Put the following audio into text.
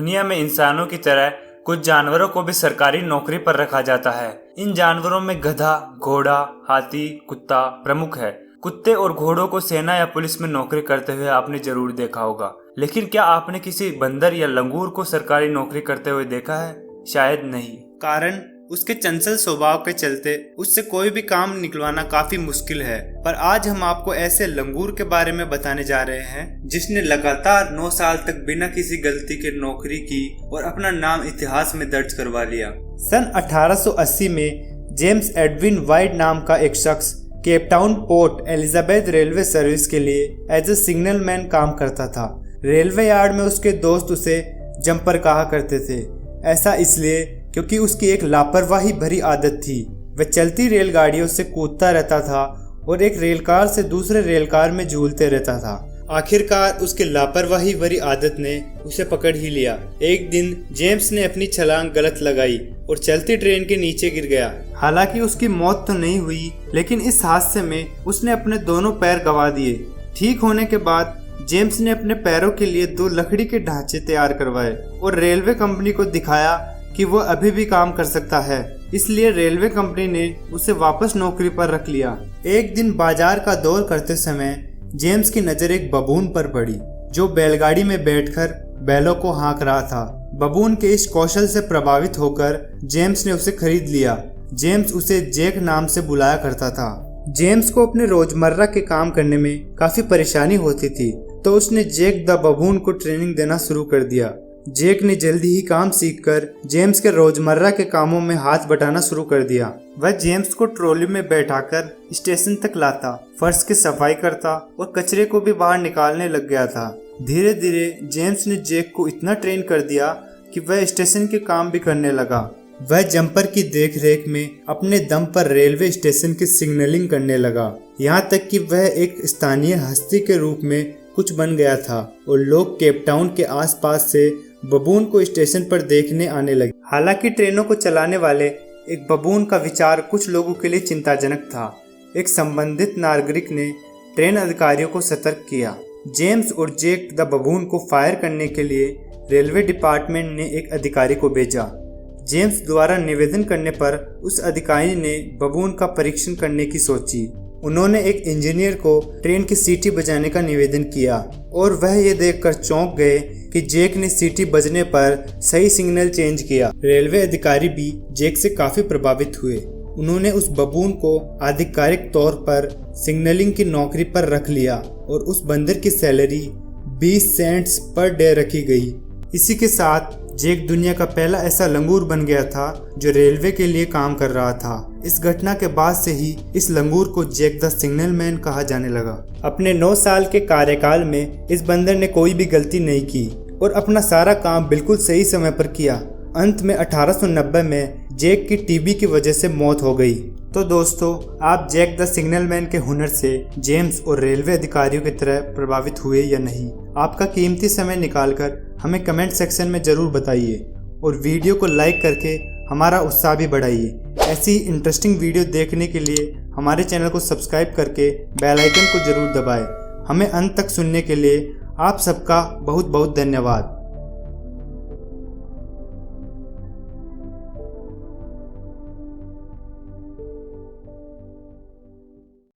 दुनिया में इंसानों की तरह कुछ जानवरों को भी सरकारी नौकरी पर रखा जाता है। इन जानवरों में गधा, घोड़ा, हाथी, कुत्ता प्रमुख है। कुत्ते और घोड़ों को सेना या पुलिस में नौकरी करते हुए आपने जरूर देखा होगा, लेकिन क्या आपने किसी बंदर या लंगूर को सरकारी नौकरी करते हुए देखा है? शायद नहीं। कारण उसके चंचल स्वभाव के चलते उससे कोई भी काम निकलवाना काफी मुश्किल है। पर आज हम आपको ऐसे लंगूर के बारे में बताने जा रहे हैं जिसने लगातार 9 साल तक बिना किसी गलती के नौकरी की और अपना नाम इतिहास में दर्ज करवा लिया। सन 1880 में जेम्स एडविन वाइट नाम का एक शख्स Cape Town port Elizabeth railway service के लिए एज ए सिग्नल मैन काम करता था। रेलवे यार्ड में उसके दोस्त उसे जंपर कहा करते थे। ऐसा इसलिए क्योंकि उसकी एक लापरवाही भरी आदत थी। वह चलती रेलगाड़ियों से कूदता रहता था और एक रेलकार से दूसरे रेलकार में झूलते रहता था। आखिरकार उसकी लापरवाही भरी आदत ने उसे पकड़ ही लिया। एक दिन जेम्स ने अपनी छलांग गलत लगाई और चलती ट्रेन के नीचे गिर गया। हालांकि उसकी मौत तो नहीं हुई, लेकिन इस हादसे में उसने अपने दोनों पैर गंवा दिए। ठीक होने के बाद जेम्स ने अपने पैरों के लिए 2 लकड़ी के ढांचे तैयार करवाए और रेलवे कंपनी को दिखाया कि वो अभी भी काम कर सकता है। इसलिए रेलवे कंपनी ने उसे वापस नौकरी पर रख लिया। एक दिन बाजार का दौर करते समय जेम्स की नजर एक बबून पर पड़ी जो बैलगाड़ी में बैठकर बैलों को हाँक रहा था। बबून के इस कौशल से प्रभावित होकर जेम्स ने उसे खरीद लिया। जेम्स उसे जैक नाम से बुलाया करता था। जेम्स को अपने रोजमर्रा के काम करने में काफी परेशानी होती थी, तो उसने जैक द बबून को ट्रेनिंग देना शुरू कर दिया। जैक ने जल्दी ही काम सीखकर जेम्स के रोजमर्रा के कामों में हाथ बटाना शुरू कर दिया। वह जेम्स को ट्रॉली में बैठाकर स्टेशन तक लाता, फर्श की सफाई करता और कचरे को भी बाहर निकालने लग गया था। धीरे धीरे जेम्स ने जैक को इतना ट्रेन कर दिया कि वह स्टेशन के काम भी करने लगा। वह जंपर की देखरेख में अपने दम पर रेलवे स्टेशन की सिग्नलिंग करने लगा। यहाँ तक कि वह एक स्थानीय हस्ती के रूप में कुछ बन गया था और लोग केपटाउन के आसपास से बबून को स्टेशन पर देखने आने लगे। हालांकि ट्रेनों को चलाने वाले एक बबून का विचार कुछ लोगों के लिए चिंताजनक था। एक संबंधित नागरिक ने ट्रेन अधिकारियों को सतर्क किया। जेम्स और जैक द बबून को फायर करने के लिए रेलवे डिपार्टमेंट ने एक अधिकारी को भेजा। जेम्स द्वारा निवेदन करने पर उस अधिकारी ने बबून का परीक्षण करने की सोची। उन्होंने एक इंजीनियर को ट्रेन की सीटी बजाने का निवेदन किया और वह ये देखकर चौंक गए कि जैक ने सीटी बजने पर सही सिग्नल चेंज किया। रेलवे अधिकारी भी जैक से काफी प्रभावित हुए। उन्होंने उस बबून को आधिकारिक तौर पर सिग्नलिंग की नौकरी पर रख लिया और उस बंदर की सैलरी 20 सेंट्स पर डे रखी गई। इसी के साथ जैक दुनिया का पहला ऐसा लंगूर बन गया था जो रेलवे के लिए काम कर रहा था। इस घटना के बाद से ही इस लंगूर को जैक द सिग्नल मैन कहा जाने लगा। अपने 9 साल के कार्यकाल में इस बंदर ने कोई भी गलती नहीं की और अपना सारा काम बिल्कुल सही समय पर किया। अंत में 1890 में जैक की टीबी की वजह से मौत हो गई। तो दोस्तों, आप जैक द सिग्नल मैन के हुनर से जेम्स और रेलवे अधिकारियों की तरह प्रभावित हुए या नहीं? आपका कीमती समय निकालकर हमें कमेंट सेक्शन में जरूर बताइए और वीडियो को लाइक करके हमारा उत्साह भी बढ़ाइए। ऐसी ही इंटरेस्टिंग वीडियो देखने के लिए हमारे चैनल को सब्सक्राइब करके बेल आइकन को जरूर दबाएं। हमें अंत तक सुनने के लिए आप सबका बहुत बहुत धन्यवाद।